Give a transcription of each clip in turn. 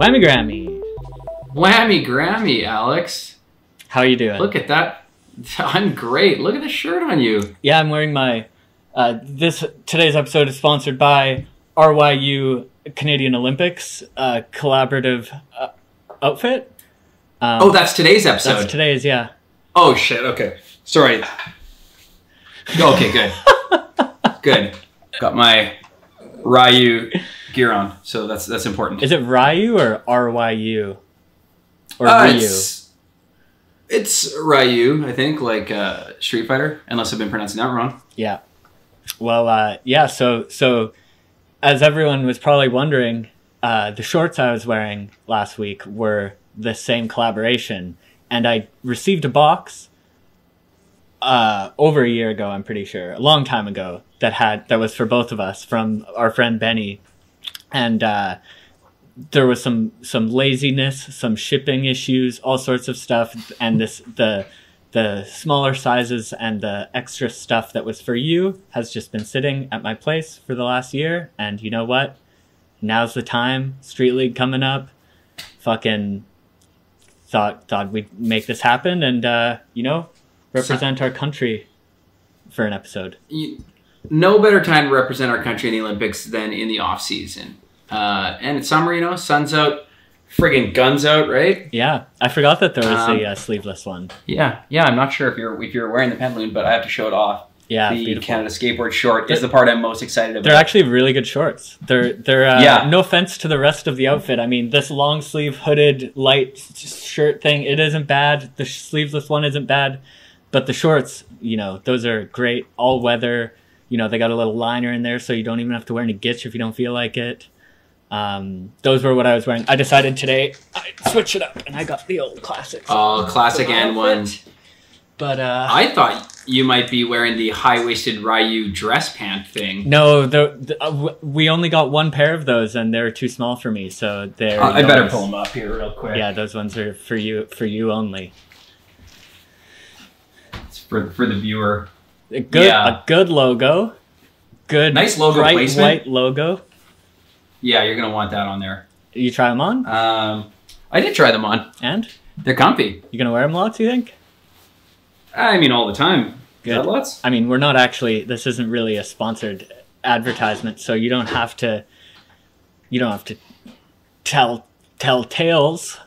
Whammy Grammy. Whammy Grammy, Alex. How are you doing? Look at that. I'm great. Look at the shirt on you. Yeah, I'm wearing my... today's episode is sponsored by RYU Canadian Olympics collaborative outfit. Oh, that's today's episode. That's today's, yeah. Oh, shit. Okay. Sorry. Okay, good. Good. Got my Ryu gear on, so that's important. Is it Ryu or RYU? Or Ryu? It's Ryu, I think, like Street Fighter, unless I've been pronouncing that wrong. Yeah. Well, yeah, so as everyone was probably wondering, the shorts I was wearing last week were the same collaboration, and I received a box over a year ago, I'm pretty sure, a long time ago, that was for both of us from our friend Benny, and there was some laziness, some shipping issues, all sorts of stuff, and the smaller sizes and the extra stuff that was for you has just been sitting at my place for the last year, and you know what? Now's the time. Street League coming up. Fucking thought we'd make this happen and represent our country for an episode. No better time to represent our country in the Olympics than in the off season. And it's summer, sun's out, friggin' guns out, right? Yeah, I forgot that there was a sleeveless one. Yeah. I'm not sure if you're wearing the pantaloon, but I have to show it off. Yeah, the beautiful. Canada skateboard short is the part I'm most excited about. They're actually really good shorts. They're no offense to the rest of the outfit. I mean, this long sleeve hooded light shirt thing, it isn't bad. The sleeveless one isn't bad, but the shorts, those are great, all weather. They got a little liner in there, so you don't even have to wear any gitch if you don't feel like it. Those were what I was wearing. I decided today I'd switch it up, and I got the old classics. Oh, classic and ones. But I thought you might be wearing the high-waisted Ryu dress pant thing. No, we only got one pair of those, and they're too small for me. So they're. I better pull them up here real quick. Yeah, those ones are for you only. It's for the viewer. A good logo. Good, nice logo bright placement. White logo. Yeah, you're gonna want that on there. You try them on? I did try them on. And? They're comfy. You gonna wear them lots, you think? I mean, all the time. Good. Is that lots? I mean, we're not actually. This isn't really a sponsored advertisement, so you don't have to. You don't have to tell tales.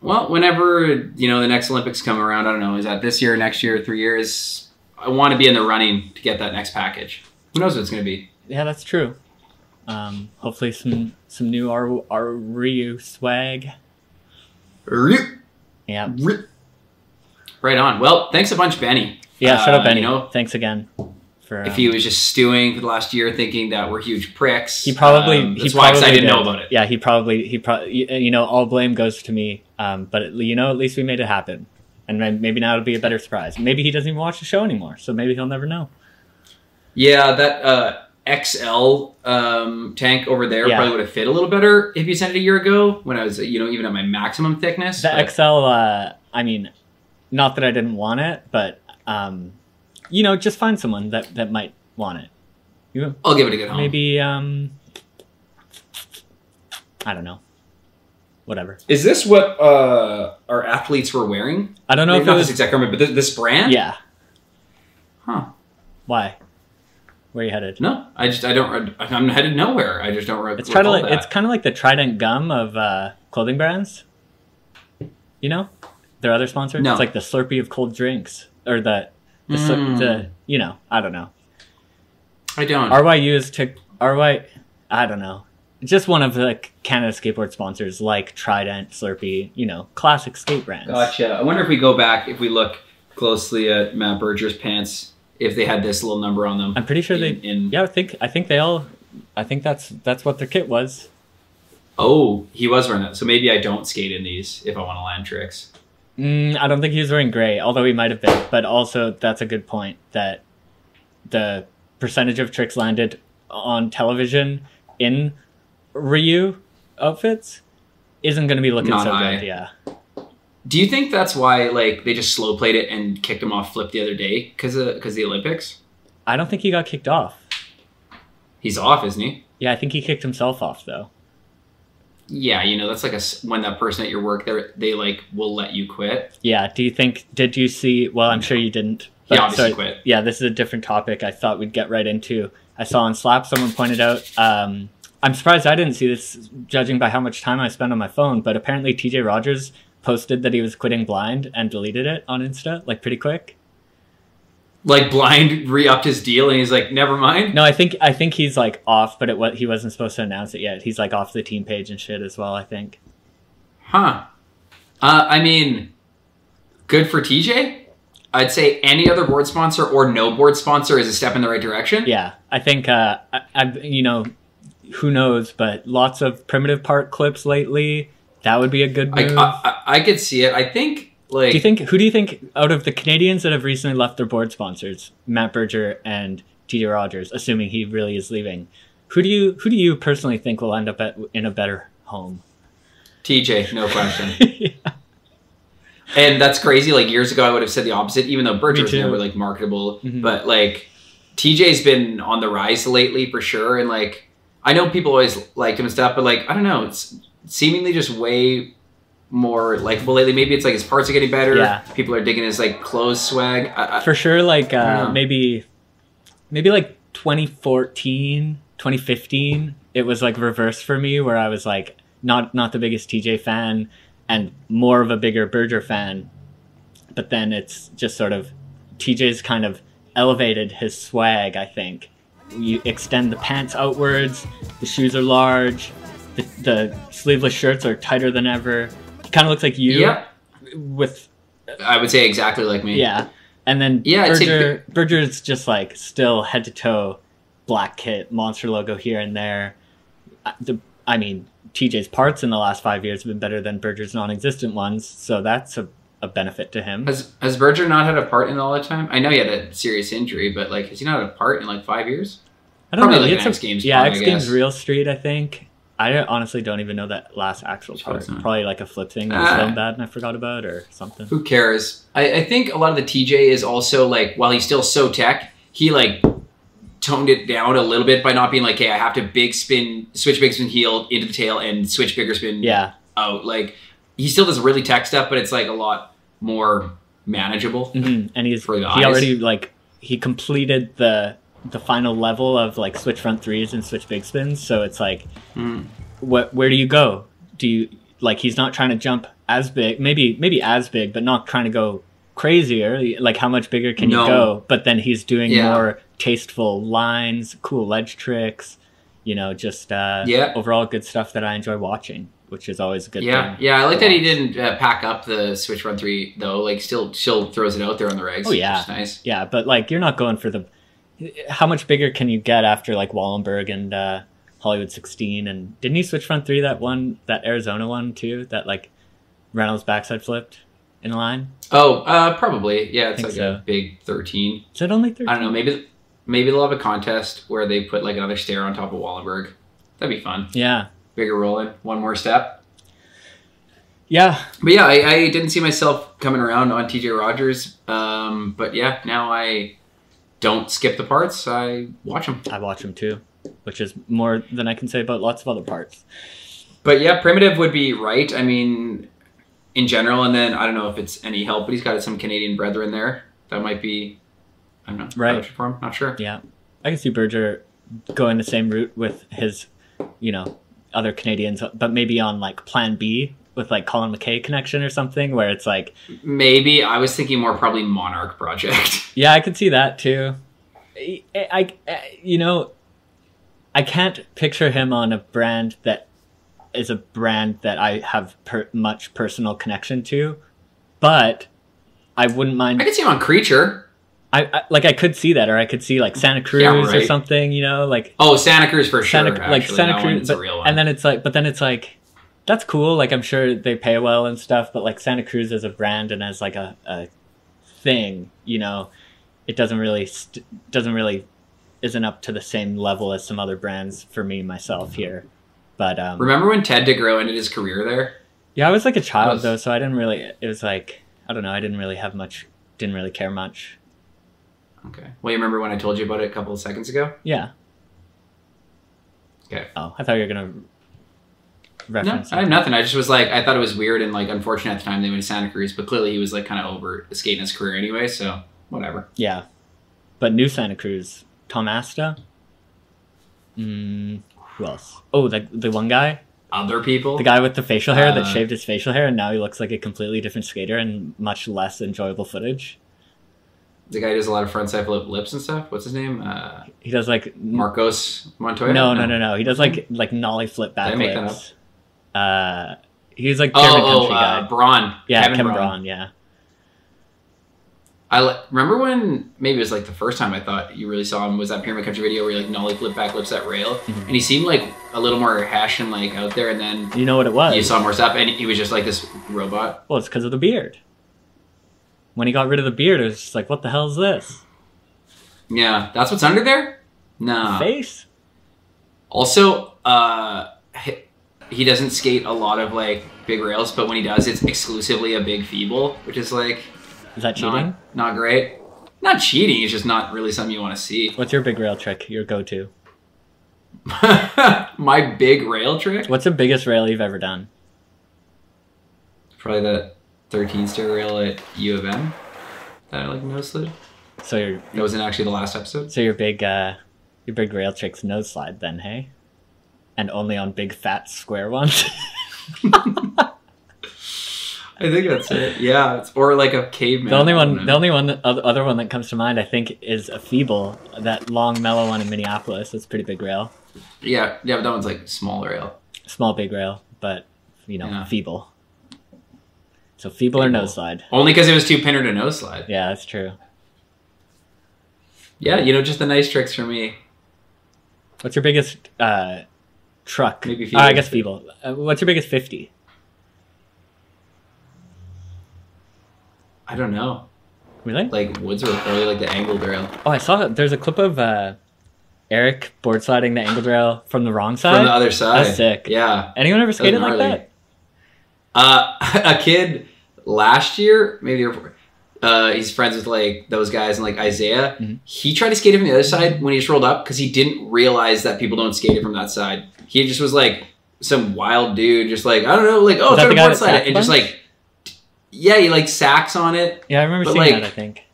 Well, whenever the next Olympics come around, I don't know. Is that this year, next year, 3 years? I want to be in the running to get that next package. Who knows what it's gonna be? Yeah, that's true. Hopefully some new Ryu swag. Yeah. Right on. Well, thanks a bunch, Benny. Yeah, shut up, Benny. Thanks again. If he was just stewing for the last year thinking that we're huge pricks. He probably... that's why I didn't know about it. Yeah, he probably... all blame goes to me. But, at least we made it happen. And maybe now it'll be a better surprise. Maybe he doesn't even watch the show anymore, so maybe he'll never know. Yeah, that... XL tank over there probably would have fit a little better if you sent it a year ago when I was, even at my maximum thickness. The XL, I mean, not that I didn't want it, but, just find someone that might want it. I'll give it a good home. Maybe, I don't know. Whatever. Is this what our athletes were wearing? I don't know. Maybe if not this exact garment, but this brand? Yeah. Huh. Why? Where are you headed? No, I'm headed nowhere. I just don't it's kind of like the Trident gum of clothing brands. Their other sponsor. No. It's like the Slurpee of cold drinks, or the I don't know. I don't. RYU is I don't know. It's just one of the Canada skateboard sponsors, like Trident, Slurpee. Classic skate brands. Gotcha. I wonder if we go back, if we look closely at Matt Berger's pants. If they had this little number on them. I'm pretty sure I think they all... I think that's what their kit was. Oh, he was wearing that. So maybe I don't skate in these if I want to land tricks. I don't think he was wearing gray, although he might have been. But also, that's a good point, that the percentage of tricks landed on television in Ryu outfits isn't going to be looking Not so high. good. Yeah. Do you think that's why they just slow played it and kicked him off flip the other day because the Olympics? I don't think he got kicked off. He's off, isn't he? Yeah, I think he kicked himself off, though. yeah, you know, that's like when that person at your work, they like will let you quit. Yeah. Did you see, well, I'm sure you didn't. But, Yeah, obviously quit. Yeah, this is a different topic I thought we'd get right into. I saw on Slap, someone pointed out, I'm surprised I didn't see this, judging by how much time I spend on my phone, but apparently TJ Rogers posted that he was quitting Blind and deleted it on Insta, like pretty quick. Like Blind re-upped his deal and he's like, never mind? No, I think he's like off, but he wasn't supposed to announce it yet. He's like off the team page and shit as well, I think. Huh. I mean, good for TJ. I'd say any other board sponsor or no board sponsor is a step in the right direction. Yeah, I think, you know, who knows, but lots of Primitive Part clips lately. That would be a good move. I could see it. I think, like... Who do you think, out of the Canadians that have recently left their board sponsors, Matt Berger and TJ Rogers, assuming he really is leaving, who do you personally think will end up in a better home? TJ, no question. Yeah. And that's crazy. Like, years ago, I would have said the opposite, even though Berger was never, like, marketable. Mm-hmm. But, like, TJ's been on the rise lately, for sure. And, like, I know people always liked him and stuff, but, like, I don't know. It's seemingly just way more likable lately. Maybe it's, like, his parts are getting better. Yeah. People are digging his, like, clothes swag. For sure, like, maybe, like, 2014, 2015, it was, like, reversed for me, where I was, like, not the biggest TJ fan, and more of a bigger Berger fan. But then it's just sort of, TJ's kind of elevated his swag, I think. You extend the pants outwards, the shoes are large, the sleeveless shirts are tighter than ever. He kind of looks like you. Yeah. With... I would say exactly like me. Yeah. And then Berger's just like still head to toe, black kit, monster logo here and there. I mean, TJ's parts in the last 5 years have been better than Berger's non-existent ones, so that's a benefit to him. Has Berger not had a part in all the time? I know he had a serious injury, but like, has he not had a part in like 5 years? I don't know. Like an X Games. Yeah, X Games Real Street, I think. I honestly don't even know that last actual part. Probably like a flip thing that was filmed bad and I forgot about, or something. Who cares? I think a lot of the TJ is also like, while he's still so tech, he like toned it down a little bit by not being like, hey, I have to switch big spin heel into the tail and switch bigger spin out. Like, he still does really tech stuff, but it's like a lot more manageable. Mm-hmm. And he already like, he completed the final level of like switch front threes and switch big spins. So it's like, where do you go? Do you like, he's not trying to jump as big, maybe as big, but not trying to go crazier. Like, how much bigger can you go? But then he's doing more tasteful lines, cool ledge tricks, you know, just overall good stuff that I enjoy watching, which is always a good thing. Yeah, I like that he didn't pack up the switch run three, though. Like, still throws it out there on the regs. Oh, yeah. Which is nice. Yeah, but, like, you're not going for the... How much bigger can you get after, like, Wallenberg and Hollywood 16? And didn't he switch front three that Arizona one, too? That, like, Reynolds backside flipped in the line? Oh, probably. Yeah, it's like a big 13. Is it only 13? I don't know. Maybe they'll have a contest where they put, like, another stair on top of Wallenberg. That'd be fun. Yeah. Bigger rolling, one more step. Yeah. But yeah, I didn't see myself coming around on TJ Rogers. But yeah, now I don't skip the parts. I watch them. I watch them too, which is more than I can say about lots of other parts. But yeah, Primitive would be right. I mean, in general, and then I don't know if it's any help, but he's got some Canadian brethren there. That might be, I don't know, right for him. Not sure. Yeah. I can see Berger going the same route with his, you know, other Canadians, but maybe on like plan B with like Colin McKay connection or something, where it's like, maybe I was thinking more probably Monarch Project. Yeah, I could see that too. I you know, I can't picture him on a brand that is a brand that I have much personal connection to, but I wouldn't mind. I could see him on Creature. I could see that, or I could see like Santa Cruz or something, you know, like Santa Cruz for sure. Santa Cruz, a real one. And then it's like, that's cool. Like, I'm sure they pay well and stuff, but like Santa Cruz as a brand and as like a thing, you know, it doesn't really isn't up to the same level as some other brands for me myself here. But remember when Ted DeGrow ended his career there? Yeah, I was like a child though, so I didn't really. It was like, I don't know. I didn't really have much. Didn't really care much. Okay. Well, you remember when I told you about it a couple of seconds ago? Yeah. Okay. Oh, I thought you were gonna reference? No, I have nothing. I just was like, I thought it was weird and like unfortunate at the time they went to Santa Cruz, but clearly he was like kind of over skating his career anyway, so whatever. Yeah. But new Santa Cruz, Tom Asta. Who else? Oh, the one guy. Other people. The guy with the facial hair that shaved his facial hair, and now he looks like a completely different skater and much less enjoyable footage. The guy who does a lot of frontside flip lips and stuff. What's his name? He does like Marcos Montoya. No. He does like nollie flip back Did I make flips. That up? He's like German country guy. Braun. Yeah, Kevin Braun. Yeah. I remember when maybe it was like the first time I thought you really saw him was that Pyramid Country video where he like nollie flip back lips that rail, and he seemed like a little more hash and like out there. And then you know what it was? You saw more stuff, and he was just like this robot. Well, it's because of the beard. When he got rid of the beard, it was just like, what the hell is this? Yeah, that's what's under there? Nah. Face? Also, he doesn't skate a lot of like big rails, but when he does, it's exclusively a big feeble, which is like... Is that cheating? Not great. Not cheating, it's just not really something you want to see. What's your big rail trick, your go-to? My big rail trick? What's the biggest rail you've ever done? Probably that 13-stair rail at U of M that I like nose slid. So that wasn't actually the last episode. So your big rail trick's nose slide then, hey? And only on big fat square ones. I think that's it. Yeah, or like a caveman. The other one that comes to mind, I think, is a feeble, that long mellow one in Minneapolis. That's pretty big rail. Yeah, but that one's like small rail. Small big rail, but feeble. So feeble or nose slide. Only because it was too pinner to nose slide. Yeah, that's true. Yeah, just the nice tricks for me. What's your biggest truck? Maybe feeble. I guess feeble. What's your biggest 50? I don't know. Really? Like Woodsworth, probably like the angled rail. Oh, I saw there's a clip of Eric board sliding the angled rail from the wrong side. From the other side. That's sick. Yeah. Anyone ever skated like that? A kid last year, maybe the year before, he's friends with like those guys and like Isaiah. Mm-hmm. He tried to skate it from the other side when he just rolled up because he didn't realize that people don't skate it from that side. He just was like some wild dude, just like, I don't know, like, try to board slide it. And just like, yeah, he like sacks on it. Yeah, I remember seeing that, I think.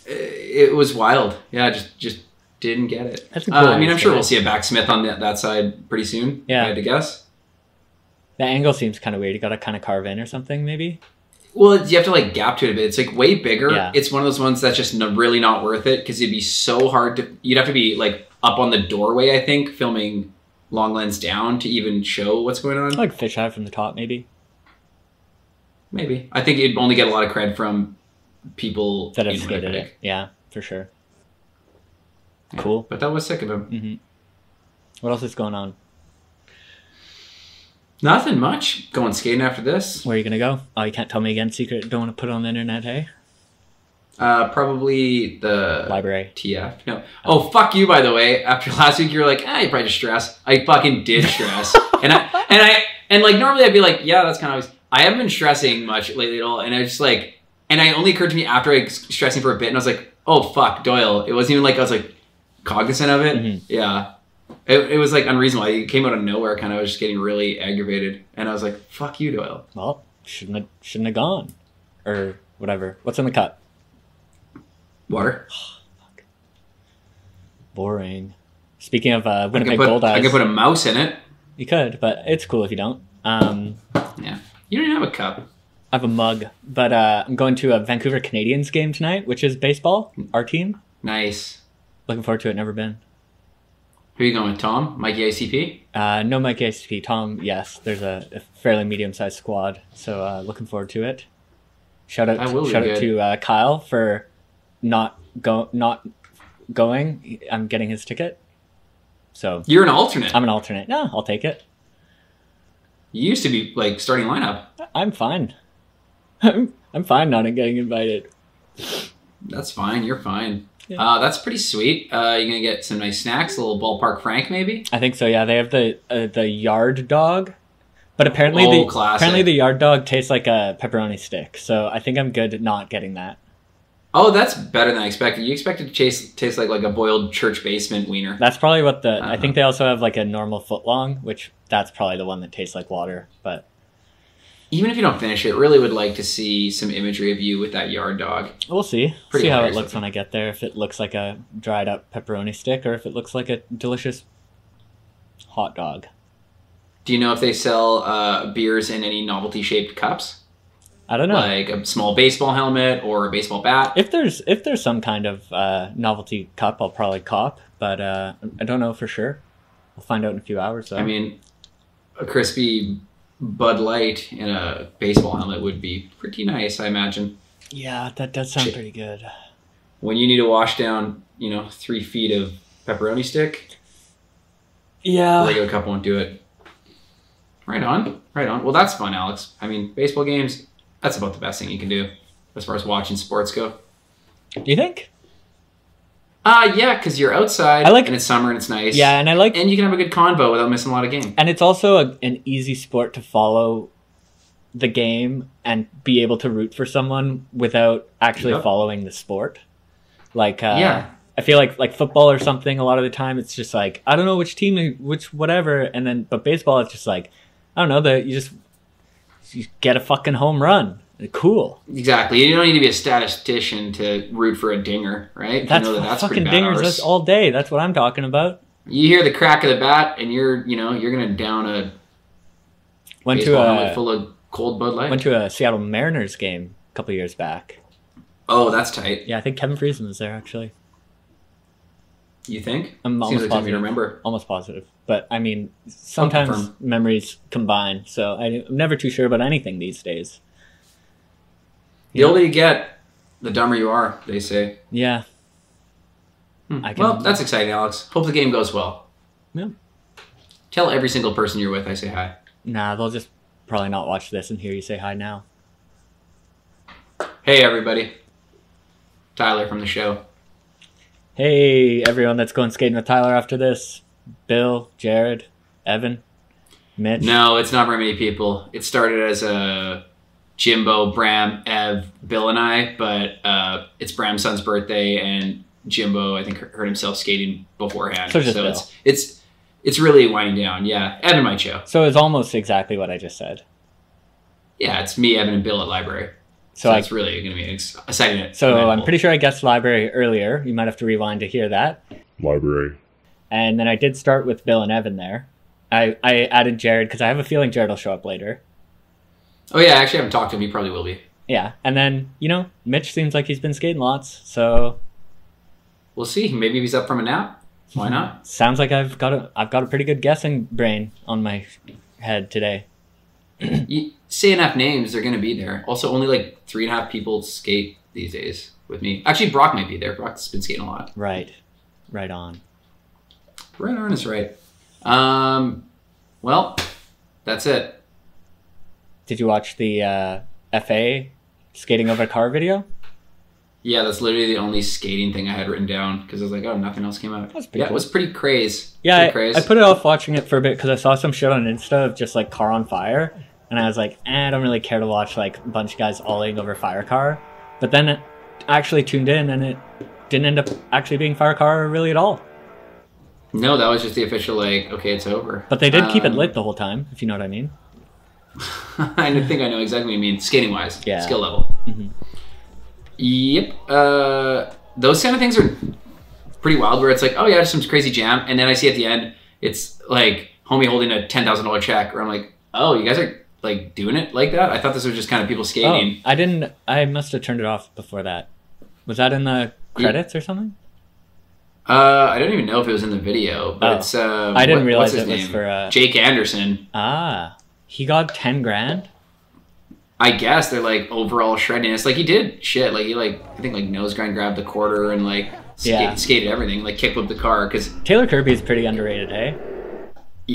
It was wild. Yeah, just didn't get it. That's cool. I mean, I'm sure we'll see a backsmith on that side pretty soon. Yeah. I had to guess. The angle seems kind of weird. You got to kind of carve in or something, maybe? Well, you have to like gap to it a bit. It's like way bigger. Yeah. It's one of those ones that's just really not worth it because it'd be so hard to... You'd have to be like up on the doorway, I think, filming long lens down to even show what's going on. Like fish eye from the top, maybe? Maybe. I think you'd only get a lot of cred from people... that have skated it. Yeah, for sure. Yeah, cool. But that was sick of him. Mm-hmm. What else is going on? Nothing much. Going skating after this. Where are you going to go? Oh, you can't tell me again, secret. Don't want to put it on the internet, hey? Probably the... library. TF. No. Oh, fuck you, by the way. After last week, you were like, you probably just stress. I fucking did stress. and like, normally I'd be like, yeah, that's kind of... I haven't been stressing much lately at all. And I just like... And it only occurred to me after I was stressing for a bit. And I was like, oh, fuck, Doyle. It wasn't even like I was like cognizant of it. Mm-hmm. Yeah. It was like unreasonable. It came out of nowhere. Kind of. I was just getting really aggravated. And I was like, fuck you, Doyle. Well, shouldn't have gone. Or whatever. What's in the cup? Water. Fuck. Boring. Speaking of Winnipeg Gold Eyes. I could put a mouse in it. You could, but it's cool if you don't. Yeah. You don't even have a cup. I have a mug, but I'm going to a Vancouver Canadians game tonight, which is baseball, our team. Nice. Looking forward to it, never been. Who are you going with, Tom? Mikey ICP? No Mikey ICP. Tom, yes. There's a fairly medium-sized squad, so looking forward to it. Shout out to Kyle for not going. I'm getting his ticket. So you're an alternate. I'm an alternate. No, I'll take it. You used to be like starting lineup. I'm fine. I'm fine not getting invited. That's fine. You're fine. Yeah. That's pretty sweet. You're gonna get some nice snacks. A little ballpark Frank, maybe. I think so. Yeah, they have the yard dog, but apparently the yard dog tastes like a pepperoni stick. So I think I'm good at not getting that. Oh, that's better than I expected. You expected to taste like a boiled church basement wiener. That's probably what I think they also have like a normal footlong, which that's probably the one that tastes like water. But even if you don't finish it, really would like to see some imagery of you with that yard dog. We'll see. See how it looks when I get there. If it looks like a dried up pepperoni stick or if it looks like a delicious hot dog. Do you know if they sell beers in any novelty shaped cups? I don't know. Like a small baseball helmet or a baseball bat? If there's some kind of novelty cup, I'll probably cop. But I don't know for sure. We'll find out in a few hours, though. I mean, a crispy Bud Light in a baseball helmet would be pretty nice, I imagine. Yeah, that does sound pretty good. When you need to wash down, 3 feet of pepperoni stick, yeah, a regular cup won't do it. Right on. Well, that's fun, Alex. I mean, baseball games, that's about the best thing you can do as far as watching sports go. You think? Yeah, because you're outside and it's summer and it's nice. Yeah, and and you can have a good convo without missing a lot of game. And it's also an easy sport to follow the game and be able to root for someone without actually following the sport. Like, I feel like football or something, a lot of the time it's just like, I don't know which team, which whatever. But baseball, it's just like, I don't know, you get a fucking home run. Cool. Exactly. You don't need to be a statistician to root for a dinger, right? That's fucking dingers. That's all day. That's what I'm talking about. You hear the crack of the bat, and you're gonna down a baseball helmet full of cold Bud Light. Went to a Seattle Mariners game a couple years back. Oh, that's tight. Yeah, I think Kevin Friesen was there actually. You think? I'm almost positive. Remember. Almost positive. But I mean, sometimes memories combine, so I'm never too sure about anything these days. The older you get, the dumber you are, they say. Yeah. Well, that's exciting, Alex. Hope the game goes well. Yeah. Tell every single person you're with I say hi. Nah, they'll just probably not watch this and hear you say hi now. Hey, everybody. Tyler from the show. Hey, everyone that's going skating with Tyler after this. Bill, Jared, Evan, Mitch. No, it's not very many people. It started as a Jimbo, Bram, Ev, Bill, and I, but it's Bram's son's birthday, and Jimbo, I think, hurt himself skating beforehand. So it's really winding down. Yeah, Evan might show. So it's almost exactly what I just said. Yeah, it's me, Evan, and Bill at library. So it's really going to be exciting. So I'm pretty sure I guessed library earlier. You might have to rewind to hear that. Library. And then I did start with Bill and Evan there. I added Jared because I have a feeling Jared will show up later. Oh, yeah, I actually haven't talked to him. He probably will be. Yeah, and then, Mitch seems like he's been skating lots, so... We'll see. Maybe he's up from a nap. Why not? Sounds like I've got a pretty good guessing brain on my head today. You say enough names, they're going to be there. Also, only like 3.5 people skate these days with me. Actually, Brock might be there. Brock's been skating a lot. Right. Right on. Right on is right. Well, that's it. Did you watch the FA skating over a car video? Yeah, that's literally the only skating thing I had written down because I was like, oh, nothing else came out. That's pretty cool. It was pretty craze. Yeah, I put it off watching it for a bit because I saw some shit on Insta of just like car on fire. And I was like, I don't really care to watch like a bunch of guys ollieing over fire car. But then it actually tuned in and it didn't end up actually being fire car really at all. No, that was just the official like, okay, it's over. But they did keep it lit the whole time, if you know what I mean. I think I know exactly what you mean. Skating wise, yeah. Skill level. Mm-hmm. Yep. Those kind of things are pretty wild where it's like, oh yeah, just some crazy jam. And then I see at the end, it's like homie holding a $10,000 check where I'm like, oh, you guys are like doing it like that? I thought this was just kind of people skating. Oh, I must have turned it off before that. Was that in the credits or something? I don't even know if it was in the video, but it's, I didn't realize it was for, Jake Anderson. Ah, he got 10 grand? I guess they're like overall shredding. It's like he did shit. Like he I think like nose grind grabbed the quarter and like skated everything. Like kickflipped the car because Taylor Kirby is pretty underrated, eh?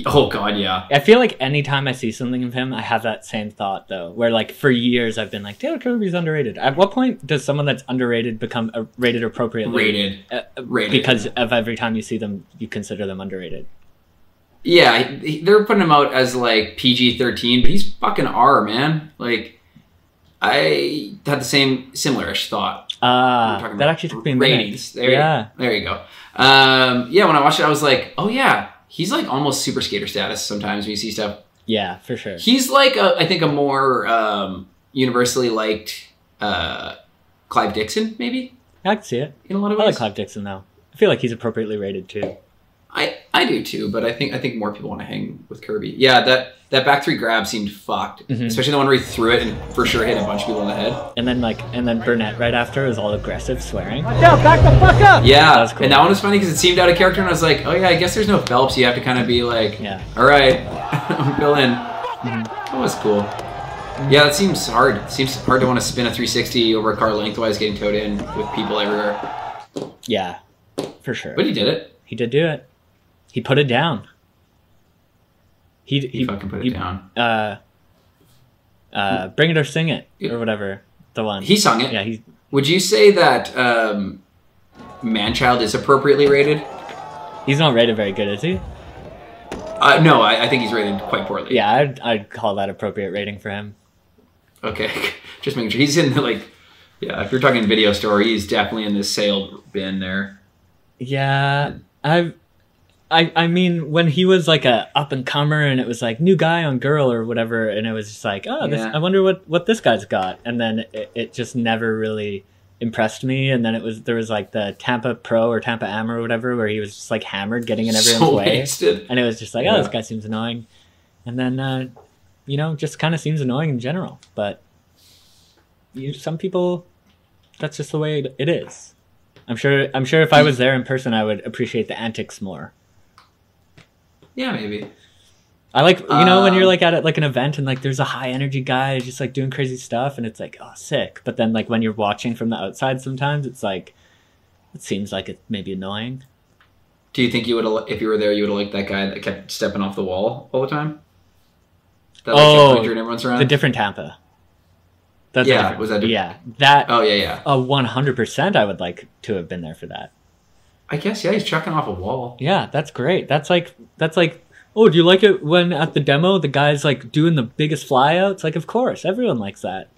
Oh god, yeah. I feel like anytime I see something of him, I have that same thought though. Where like for years I've been like Taylor Kirby's underrated. At what point does someone that's underrated become rated appropriately? Rated. Because of every time you see them, you consider them underrated. Yeah, they're putting him out as like PG-13, but he's fucking R, man. Like, I had the similar-ish thought. That actually took me a minute. Ratings. There you go. Yeah, when I watched it, I was like, oh yeah, He's like almost super skater status sometimes when you see stuff. Yeah, for sure. He's like, I think, a more universally liked Clive Dixon, maybe? I can see it. In a lot of ways. I like Clive Dixon, though. I feel like he's appropriately rated, too. I do, too, but I think more people want to hang with Kirby. Yeah, that back three grab seemed fucked. Especially the one where he threw it and for sure hit a bunch of people in the head. And then Burnett right after was all aggressive, swearing. Watch out, back the fuck up! Yeah, that was cool. And that one was funny because it seemed out of character, and I was like, oh yeah, I guess there's no Phelps. You have to kind of be like, all right, I'm fill in. That was cool. Yeah, that seems hard. It seems hard to want to spin a 360 over a car lengthwise getting towed in with people everywhere. Yeah, for sure. But he did it. He did do it. He put it down. He fucking put it down. Bring It or Sing It, or whatever. The one. He sung it. Yeah. Would you say that Manchild is appropriately rated? He's not rated very good, is he? No, I think he's rated quite poorly. Yeah, I'd call that appropriate rating for him. Okay, just making sure. He's in the, like, yeah, if you're talking video store, he's definitely in this sale bin there. Yeah, I mean, when he was like a up and comer and it was like new guy on Girl or whatever, and it was just like, oh, I wonder what this guy's got, and then it just never really impressed me. And then there was like the Tampa Pro or Tampa Am or whatever, where he was just like hammered, getting in everyone's way, wasted. And it was just like, oh, this guy seems annoying, and then just kind of seems annoying in general. But some people, that's just the way it is. I'm sure if I was there in person, I would appreciate the antics more. Yeah, maybe. I like, when you're like at like an event and like there's a high energy guy just like doing crazy stuff and it's like, oh, sick. But then like when you're watching from the outside, sometimes it's like, it seems like it may be annoying. Do you think you would have, if you were there, you would have liked that guy that kept stepping off the wall all the time? That kept everyone's around? The different Tampa. Was that different? Yeah, that. Oh yeah. 100%. I would like to have been there for that. I guess he's chucking off a wall. Yeah, that's great. That's like. Oh, do you like it when at the demo the guy's like doing the biggest flyout? It's like, of course, everyone likes that.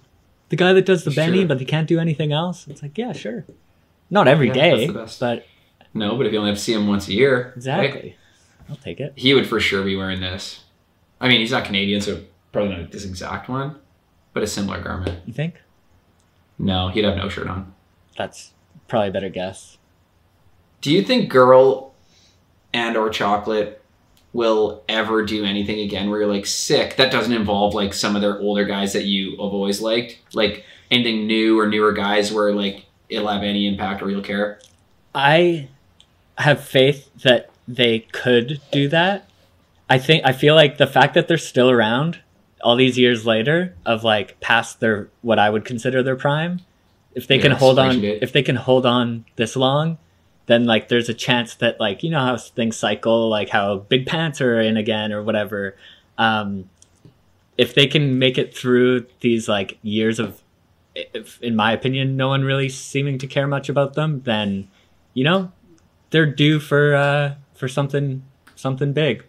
The guy that does the Benny, but he can't do anything else. It's like, yeah, sure. Not every day, but no. But if you only have to see him once a year, exactly, I'll take it. He would for sure be wearing this. I mean, he's not Canadian, so probably not this exact one, but a similar garment. You think? No, he'd have no shirt on. That's probably a better guess. Do you think Girl and or Chocolate will ever do anything again where you're like, sick, that doesn't involve like some of their older guys that you have always liked? Like anything new or newer guys where like it'll have any impact or you'll care? I have faith that they could do that. I feel like the fact that they're still around all these years later of like past their, what I would consider their prime, if they can hold on this long, then like there's a chance that like, how things cycle, like how Big Pants are in again or whatever. If they can make it through these like years of, in my opinion, no one really seeming to care much about them, then, they're due for something big,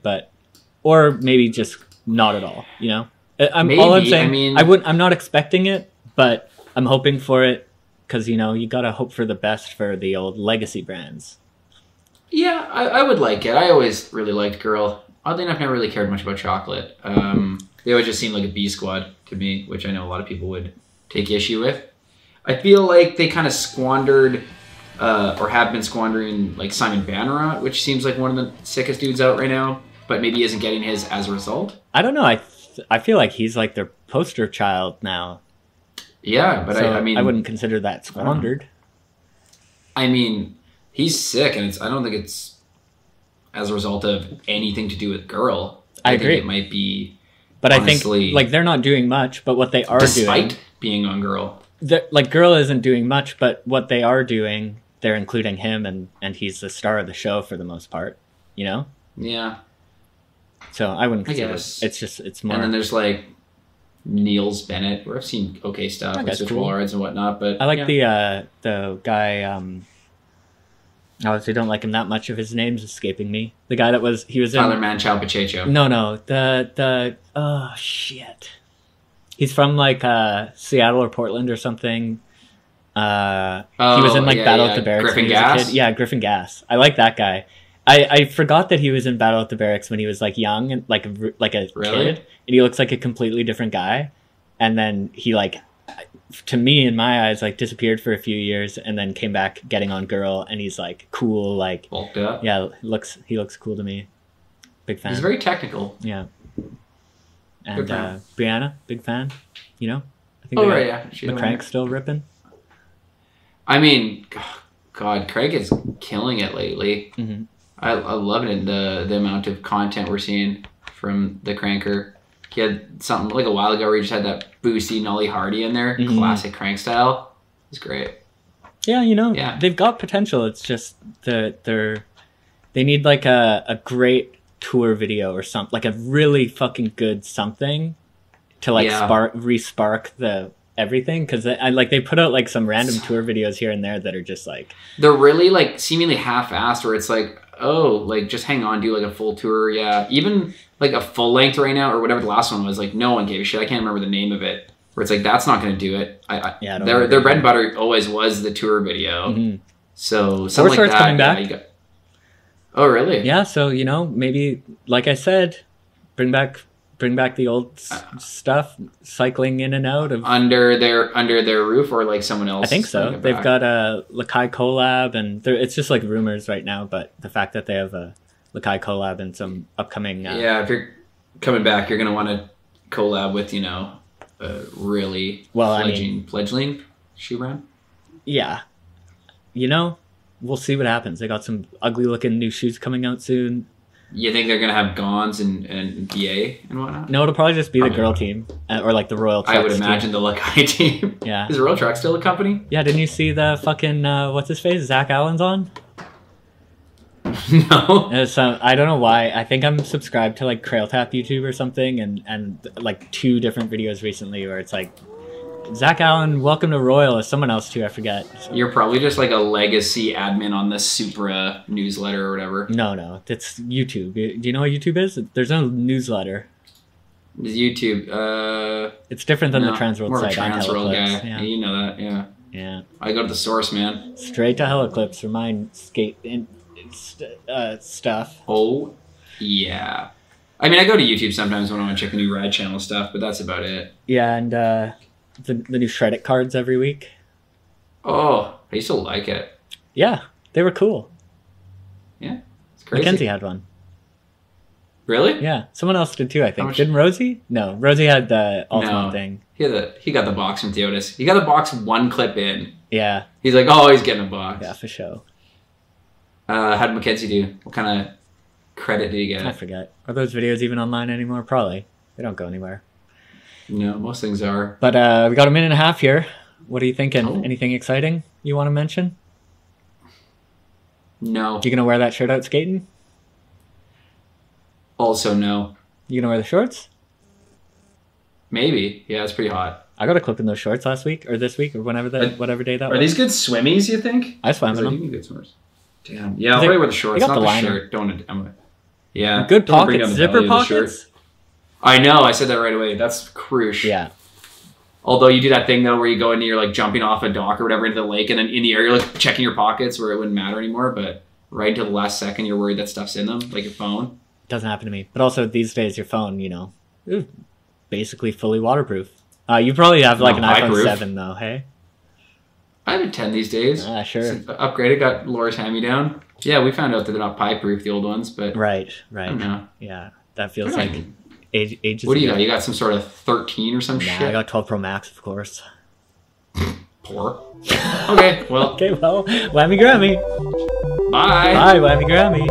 or maybe just not at all, Maybe, all I'm saying, I'm not expecting it, but I'm hoping for it. Because, you got to hope for the best for the old legacy brands. Yeah, I would like it. I always really liked Girl. Oddly enough, never really cared much about Chocolate. They always just seemed like a B squad to me, which I know a lot of people would take issue with. I feel like they kind of squandered, or have been squandering, like Simon Bannerot, which seems like one of the sickest dudes out right now, but maybe isn't getting his as a result. I don't know. I feel like he's like their poster child now. Yeah, but so I mean, I wouldn't consider that squandered. I mean, he's sick, and I don't think it's as a result of anything to do with Girl. I agree. Think it might be, but honestly, I think like they're not doing much. But what they are despite being on Girl, like Girl isn't doing much. But what they are doing, they're including him, and he's the star of the show for the most part. Yeah. So I wouldn't consider it. It's more. And then there's like Niels Bennett, where I've seen okay stuff with Switch Wallards and whatnot, but I like the guy. I obviously don't like him that much. If his name's escaping me, the guy that was Tyler Manchow Pacheco. No, the oh shit, he's from like Seattle or Portland or something. He was in like Battle at the Barracks. Griffin Gass. Yeah, Griffin Gass. I like that guy, I forgot that he was in Battle at the Barracks when he was like young and like a kid, and he looks like a completely different guy. And then he like, to me in my eyes, like disappeared for a few years and then came back getting on Girl, and he's like cool, like bulked up. Yeah, he looks cool to me. Big fan. He's very technical. Yeah. And Brianna, big fan. You know, I think McCrank's still ripping. I mean, God, Craig is killing it lately. Mm-hmm. I love it, the amount of content we're seeing from the Cranker. He had something like a while ago where he just had that boosty Nolly Hardy in there, classic Crank style. It's great. Yeah, you know, they've got potential. It's just they need like a great tour video or something, like a really fucking good something to like re-spark the everything, because they put out like some random tour videos here and there that are just like, they're really like seemingly half-assed, where it's like, oh, like just hang on, do like a full tour. Yeah, even like a full length right now or whatever the last one was, like no one gave a shit. I can't remember the name of it, where it's like that's not going to do it. Their bread and butter always was the tour video. So something like that. Coming back. Oh really? Yeah, so you know, maybe like I said, bring back the old stuff, cycling in and out of under their roof, or like someone else. I think so. They've got a Lakai collab, and it's just like rumors right now. But the fact that they have a Lakai collab and some upcoming if you're coming back, you're gonna want to collab with a really fledgling shoe brand. Yeah, you know, we'll see what happens. They got some ugly looking new shoes coming out soon. You think they're gonna have Gons and BA and whatnot? No, it'll probably just be the girl team, or like the Royal Trucks. I would imagine the Lakai team. Yeah, is Royal Truck still a company? Yeah, didn't you see the fucking what's his face? Zach Allen's on. No. So I don't know why. I think I'm subscribed to like Trail Tap YouTube or something, and like 2 different videos recently where it's like, Zach Allen, welcome to Royal, or someone else too, I forget. You're probably just like a legacy admin on the Supra newsletter or whatever. No, it's YouTube. Do you know what YouTube is? There's no newsletter. YouTube. It's different than the Transworld more site. More of a Transworld guy. Yeah, you know that. Yeah. Yeah. I go to the source, man. Straight to Heliclips for my skate stuff. Oh, yeah. I mean, I go to YouTube sometimes when I want to check the new ride channel stuff, but that's about it. Yeah, and the new Shred It cards every week. Oh, I used to like it. Yeah, they were cool. Yeah, it's crazy. Mackenzie had one. Really? Yeah, someone else did too, I think. Didn't Rosie? No, Rosie had the Ultimate thing. He got the box from Theotis. He got the box 1 clip in. Yeah. He's like, oh, he's getting a box. Yeah, for sure. How did Mackenzie do? What kind of credit did he get? I forget. Are those videos even online anymore? Probably. They don't go anywhere. No, most things are. But we got a minute and a half here. What are you thinking? Oh. Anything exciting you want to mention? No. You gonna wear that shirt out skating? Also no. You gonna wear the shorts? Maybe. Yeah, it's pretty hot. I got a clip in those shorts last week, or this week, or whatever day that was. Are these good swimmies, you think? I swam in them. Good swimmers. Damn. Yeah, I'll probably wear the shorts, not the shirt. Yeah. Good pockets. Zipper pockets? I know, I said that right away. That's crucial. Yeah. Although you do that thing though where you go into, you're like jumping off a dock or whatever into the lake, and then in the air you're like checking your pockets where it wouldn't matter anymore, but right until the last second you're worried that stuff's in them, like your phone. Doesn't happen to me. But also these days your phone, you know, is basically fully waterproof. You probably have like an iPhone 7 though, hey? I have a 10 these days. Sure. Upgraded, got Laura's hand-me-down. Yeah, we found out that they're not pie-proof, the old ones, but... Right. I don't know. Yeah, that feels like ages What do you got? You got some sort of 13 or some shit? I got 12 Pro Max, of course. Poor. Okay, well... Whammy Grammy. Bye. Bye, Whammy Grammy.